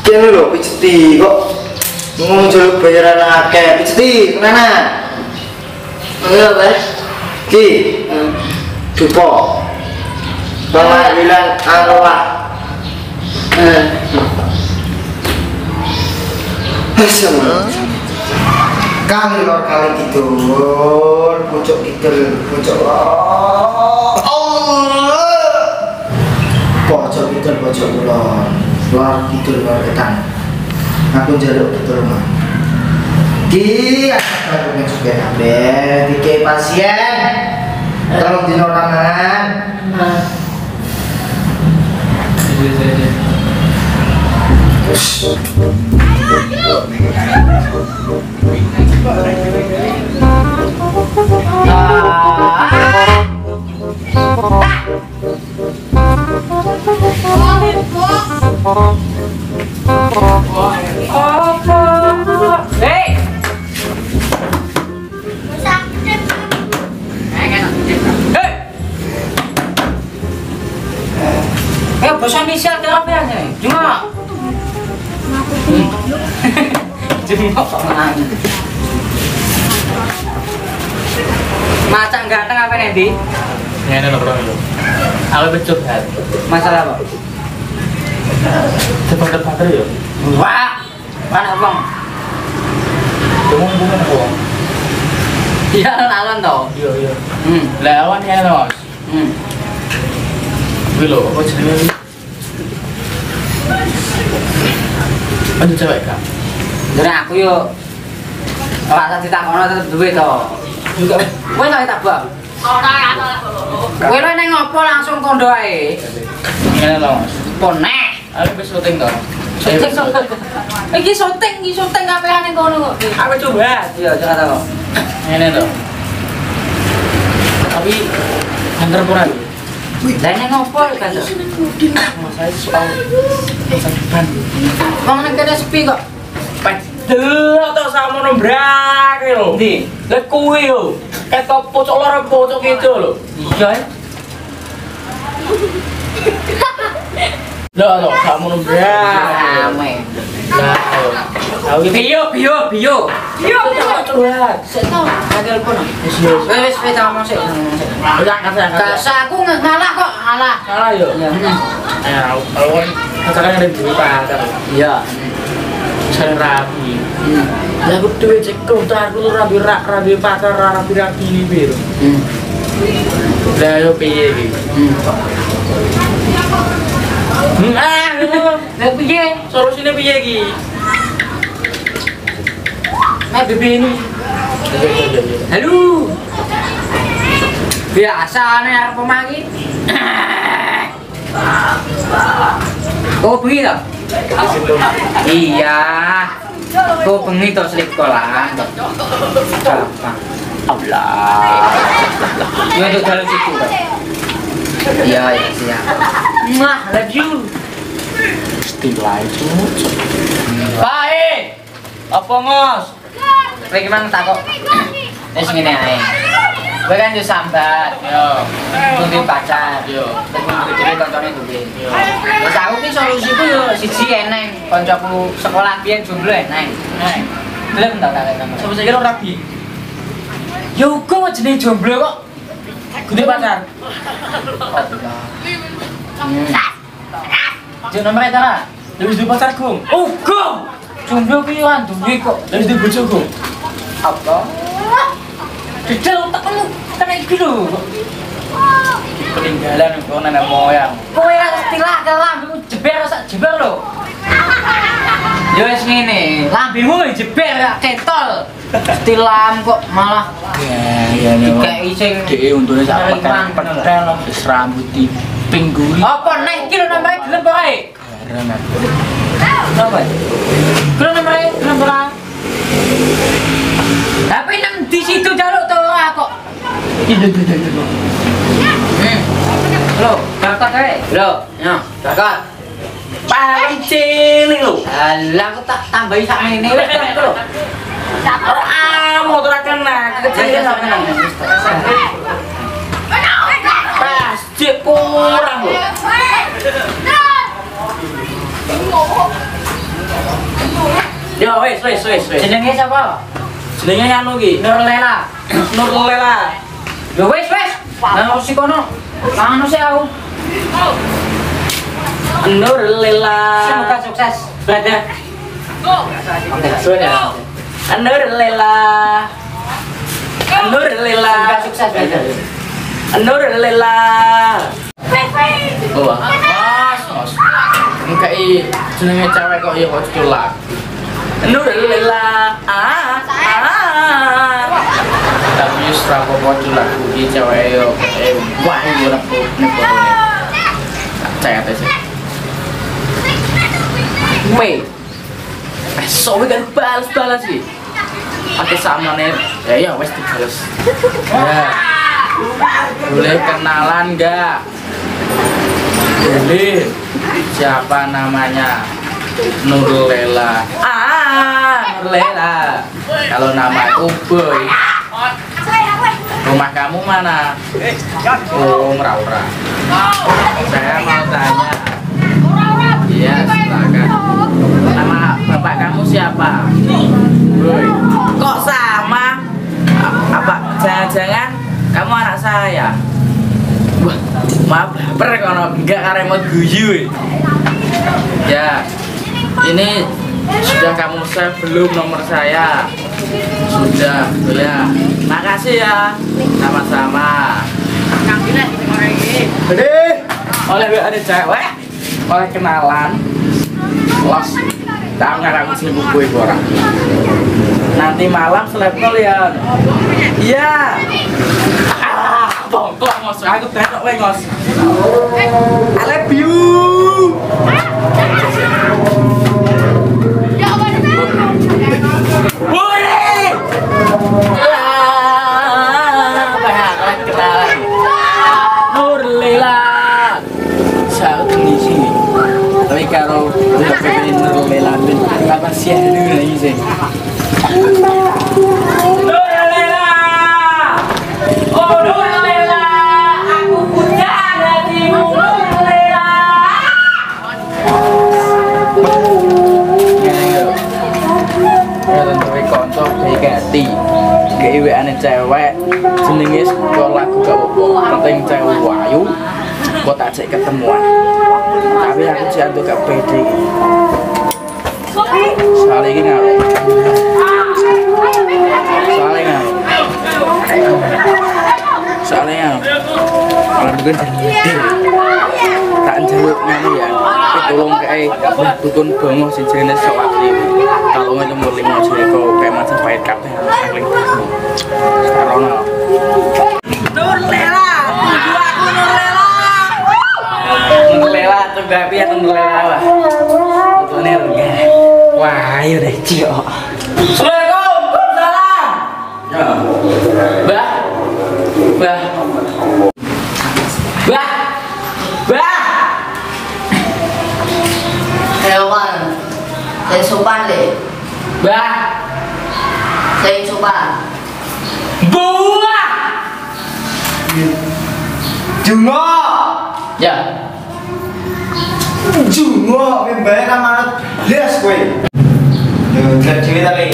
Kene lho pijeti kok muncul bayaran akeh. Pijeti kemana? Enggak, Mas. Ki. Dupo. Bawa bilang arwah. Kali lor kali tidur, pucuk tidur, pucuk pojok tidur, pojok kulon. Luar tidur, luar ketan. Aku jaluk pertolongan. Ki, aku pengen juga kabeh. Dike pasien. Tolong dinorangan. Bosan misal terapiannya, cuma kok menangis. Macam ganteng apa nanti? Ini loh bro, aku becuk kan. Masalah apa? Cepat baterai ya. Wah, mana bang? Bunga kok. Iya lawan toh. Iya. Lawan ya mas. Wilo, apa jenenge? Ada cewek kan? Jadi aku yo rasa ditakono tetep duwe to. Juga kowe tak tabak. Kowe lho ning ngopo langsung kondo ae. Ngene lho Mas. Ponek. Aku wis syuting to. Iki syuting kapehan ning kono kok. Aku coba. Iya, coba to. Ngene to. Tapi antar kurang. Lah ning ngopo kan? Mas saya soal kesakitan. Wong ning kene sepi kok. Padahal to samono brake lho. Ndi? Lah kuwi yo. Ketok pojok lor pojok kidul lho. Iya. Lho, samono brake. Rame. Lah, aku Bio. Coba. Seto, ada telepon. Wis ngomong sik. Kasa aku ngalah kok, ngalah. Salah yo. Iya. Kalau kan katakan ada di pasar. Iya. Saya rapi. Lah aku duwe cek kontar aku rabi pasar rabi ini bir. Lah yo piye iki? Lah piye? Solusine piye iki? Nek bibi ini. Halo. Biasane arep pemangi. Oh, bengi to? Iya. Kok bengi to sekolah. Gampang. Allah. Yo untuk dalam situ to. Iya, siap. Mah, laju. Stila itu. Baik. Apa ngos? Kowe ki mang takok. Wis ngene ae. Kowe kan yo sambat. Yo. Kudu pacar. Yo. Kudu dhewe kancane duwe. Yo. Wis aku ki solusiku yo siji eneng. Kancaku sekolah biyen jomblo eneng. Belum tak tak nama. Sama saya kira rabi. Yo kok jenenge jomblo kok. Kudu pacar. Jeneng nomor eta. Wis duwe pacar gong. Oh, gong. Jomblo ki yo duwe kok. Wis duwe bojo gong. Apa? Didel otakmu kena iki lho. Peninggalan kok nenek moyang. Kowe istilah ke lambemu jeber sak jeber lho. Ya wis ngene, lambemu jeber kentol. Stilam kok malah Ya dikei sing dhek untune sak Iman, petel wis rambut diping guri. apa nek iki lho nambahe gelem bae. Bareng aku. Apa? Gelem nambahe gelem ora. Tapi nang di situ jaluk to kok. Halo, kakak kae. Lho, ya, kakak. Paling cilik lho. Alah aku tak tambahi sak meneh wis lho. Motor kena kecil sama pas cek kurang lho. Ya wes. Jenenge sapa? Jenenge anu ki. Nur Lela. Nur Lela. Ya wis. Nang si kono. Anu sih aku. Nur Lela. Semoga sukses. Bada. Oke, sudah. Nur Lela. Nur Lela. Semoga sukses beda. Nur Lela. Oh, mas. Enggak jenenge cewek kok ya kok culak. Nur Lela. Tapi wis ra apa-apa culak iki cewek yo wah ora apa-apa. Cek sih. Wait. So we kan balas sih. Pakai sama nih. Ya wes dibales. Ya. Boleh kenalan enggak? Boleh. Siapa namanya? Nur Lela. Nur Lela. Kalau namaku Boy. Rumah kamu mana? Oh, Meraura. Saya mau tanya. Iya, silakan. Nama bapak kamu siapa? Boy. Kok sama? Apa jangan-jangan kamu anak saya? Wah, maaf, baper kalau enggak karena guyu. Ya, ini sudah kamu save belum nomor saya? Sudah, ya. Makasih ya. Sama-sama. Oleh ada cewek, oleh kenalan, los, tangan aku sini buku ibu orang. Nanti malam selebol ya. Iya. Bongkok ngos, aku tetok wae ngos. I love you. Boleh. Nur Lela. Saya ngisi. Tapi kalau udah pengen Nur Lela bin apa sih dulu lagi sih. Nur Lela. Oh Nur Lela, aku punya hatimu Nur Lela. Ya tentu konco ganti. Keiweane cewek jenenge sekolah lagu gak apa-apa. Penting cewek wayu kok tak cek ketemuan. Tapi aku sih antuk gak pede. Soalnya ini ngaruh. Soalnya kalau bukan jadi tak njaluk ngene ya. Tolong kayak dukun bongo sing jenenge Sewati. Kalau nomor 5 jeko kayak macam pahit kabeh angling. Sarono. Nur Lela, tuju aku Nur Lela. Nur Lela tuh gapi ya Nur Lela lah. Fotonya rugi. Wah, ayo deh, cio. Assalamualaikum, salam. Ya. Bah. Hewan, saya sopan deh. Bah. Saya sopan. Buah. Jungo. Ya. Jungo, membayar amanat belas kowe. Yo, dhewe tapi.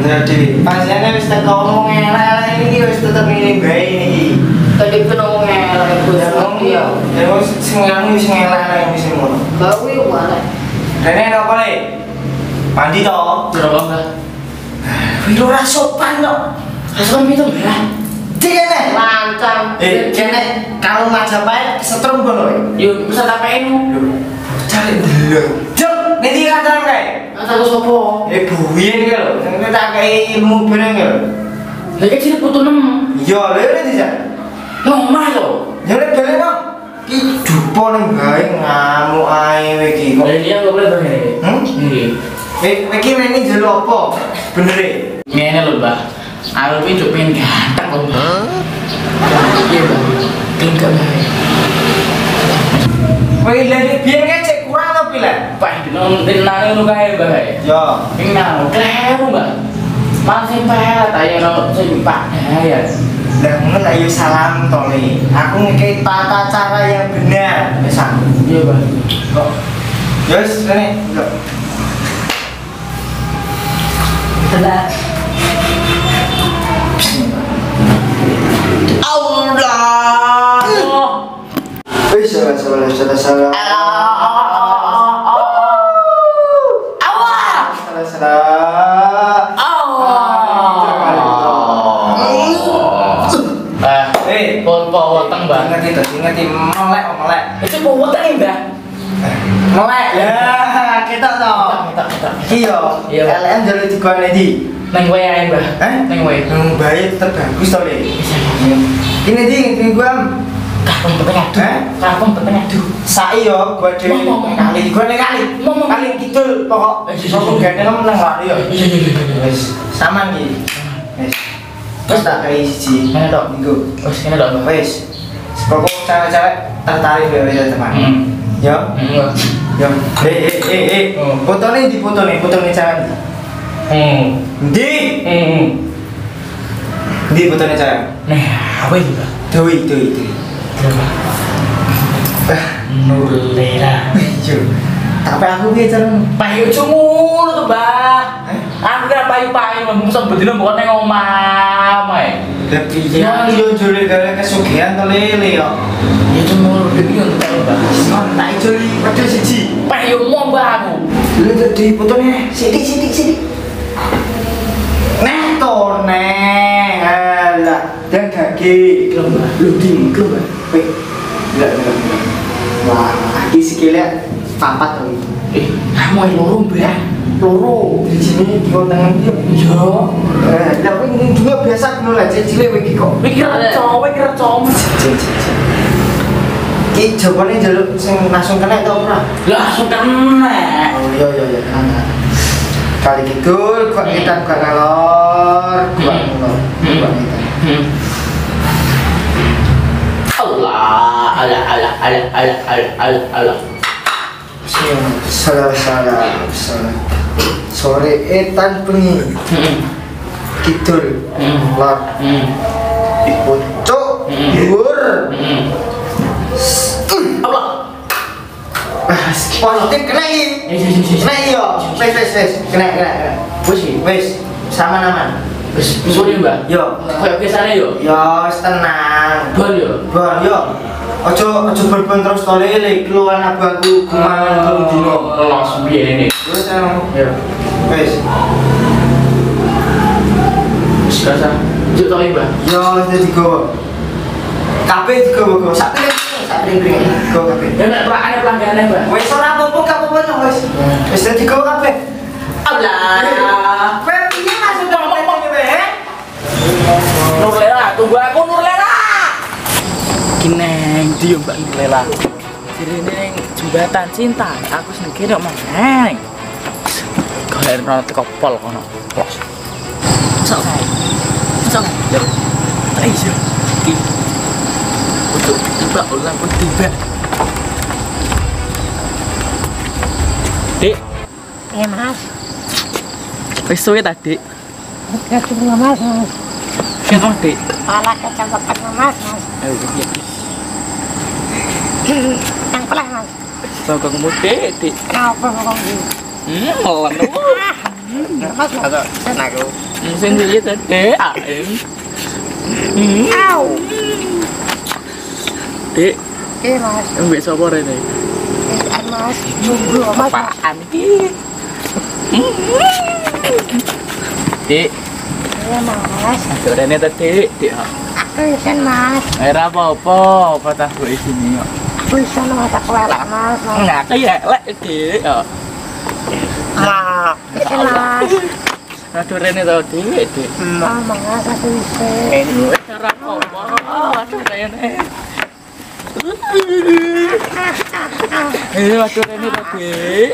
Dhewe. Pasiennya wis tak ngomong elek iki wis tetep ngene bae iki. Tadi penuh ngelak itu ya. Ya wis sing nganu wis elek wis ngono. Bau ya mana? Rene apa le? Mandi to? Berapa enggak? Wis ora sopan kok. Asal itu enggak. Dikene. Lancang. Kene kalau Majapahit setrum kono. Yuk, bisa tapain. Cari dulu. Jep, nanti kantor kae. Aku sopo? Buin iki lho, sing tak kei ilmu bareng lho. Lah iki sing putu 6. Iya, lho ini bisa. Nomah yo. Ya lek bareng dong. Ki dupo ning gawe ngamuk ae iki kok. Lah dia enggak boleh begini. Nggih. Iki rene njaluk apa? Bener e. Ngene lho, Mbah. Aku iki cuk pengen ganteng kok. Iya, Mbah. Tinggal bae. Kowe lek biyen kae cek kurang apa lek? Pak, dinane ngono kae, Mbah. Yo. Ping nang kleru, Mbah. Masih pelat ayo sing Pak. Ya. Lah ngono ayo salam to Le. Aku ngekei tata cara yang benar. Wis aku. Iya, Mbah. Kok. Yes, rene. Yo. Telat. Allah. Wis salah. Ngerti melek. Itu weteng, Mbah. Melek. Ya, kita toh. Iya. Iya. LM jalur digone ndi? Neng wae ae, Mbah. Neng wae. Nang bae tetep bagus to, Le. Kene ndi gua Kampung petengah. Kampung petengah. Sai yo gua dhewe kali kali kidul pokok sosok gandeng nang lari yo. Wis saman iki. Wis. Terus tak kei siji. Kene tok. Minggu. Wis kene tok, Mbah. Wis. Pokok cewek-cewek tertarik ya teman. Yo. Yo. Fotone di fotone cewek. Ndi? Ndi fotone cewek. Nah, apa itu, Mbah? Dewi. Nurlela. Yo. Tapi aku piye carane? Payu ngono to, Mbah. Aku kira payu-payu mung bedino mbok nang omah ae. Lah piye yo jole gawe kesugihan to lele yo. Ya cuma demi untuk tahu, Mbah. Tak joli padha siji. Payu mau, Mbah aku. Lu di fotone sithik. Nah to neh. Alah, dan kaki. Lu di Mbah. Weh. Enggak. Wah, iki sikile papat to iki. Kamu loro, Mbah. Loro di sini di tangan dia. Iya. Lah kowe juga biasa ngono lah cicile iki kok. Mikir reco. Ki jabone njaluk sing langsung kena to ora? Langsung kena. Oh iya. Kali kidul kok kita gak ngalor, gua ngalor. Allah. Salah. Sore etan bengi. Kidul. Lor. Pucuk. Dhuwur. Allah. Positif kena iki. Kena iya. Wes. Kena. Wis. Sama-sama. Wis sore, Mbah. Yo. Kayak kesane yo. Yo, tenang. Bon yo. Bon, yo. Aja berbon terus to lele, keluar abangku kumangan telung dino. Los biyen ini. Wis ya. Wis. Wis kasa. Juk to, Mbah. Yo, wis digowo. Kabeh digowo. Sak ring. Go kabeh. Ya nek pelakane pelangganan, Mbah. Wis ora apa-apa wis. Wis digowo kabeh. Allah. Kowe piye masuk ngomong kowe, he? Nurlela, tunggu aku Nurlela. Kineng dia Mbak Nurlela. Jirine jembatan cinta. Aku sing kene omong neng. Golek rono teko pol kono. Los. Sok. Lho. Ayo. Ki. Untuk tiba ulang pun tiba. Dik. Ya Mas, Wis suwe ta, Dik? ketemu Mas. Kenapa, Dik? Alah kecamatan Mas. Ayo, iya. Yang pelan Mas. Sokong mudik, Dik. Kenapa ngomong gitu? Molan. Mas, Aku. Sing iki tadi. Au. Dik, Iya Mas, mbek sapa rene? Mas, nunggu Mas. Apaan iki? Dik, Iya Mas, aduh rene tadi, Dik. aku isin Mas. Ora apa-apa, patah gue sini kok. Aku isin Mas, aku elek Mas. Enggak kayak elek, Dik. Mas, Isin mas. Aduh Rene to, Dik. Mas aku isin. Ini cara apa? Aduh Rene. Aduh Rene to, Dik.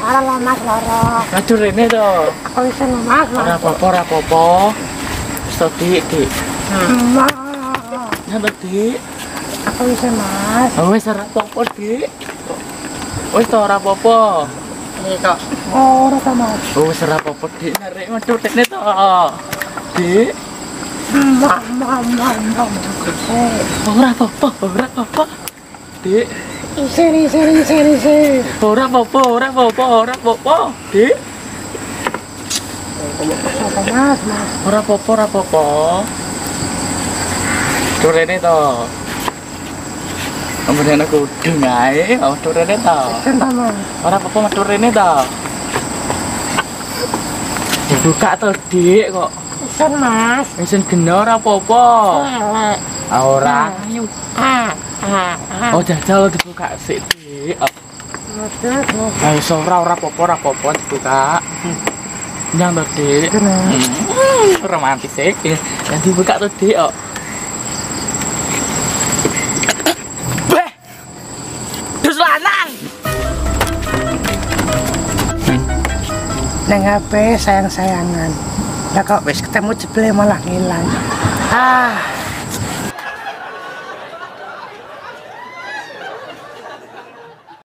Lara lo mas loro. Aduh Rene to. Aku isin lo mas. Ora apa-apa. Wis to, Dik. Mas. Nyata, Dik. Aku isin mas. Wis ora apa-apa, Dik. Wis to ora apa-apa. Iki kok. Oh, ora mas. Wis ora apa-apa, Dik. Narek metu Rene to. Dik. Mama. Ora apa-apa. Dik. Isin. Ora apa-apa. Dik. Apa mas? Ora apa-apa. Turene to. Kemudian aku udung ae, turene to. Isin mas. Ora apa-apa turene to. Dibuka to, Dik kok. Isin mas. Isin geno ora apa-apa. Elek. Ora. Ayo. Oh, jajal dibuka sik, Dik. Ayo ora apa-apa dibuka. Nyang to, Dik. Romantis sih. Yang dibuka to, Dik kok. Dus lanang. Neng HP sayang-sayangan. Lah kok wis ketemu jebule malah ngilang.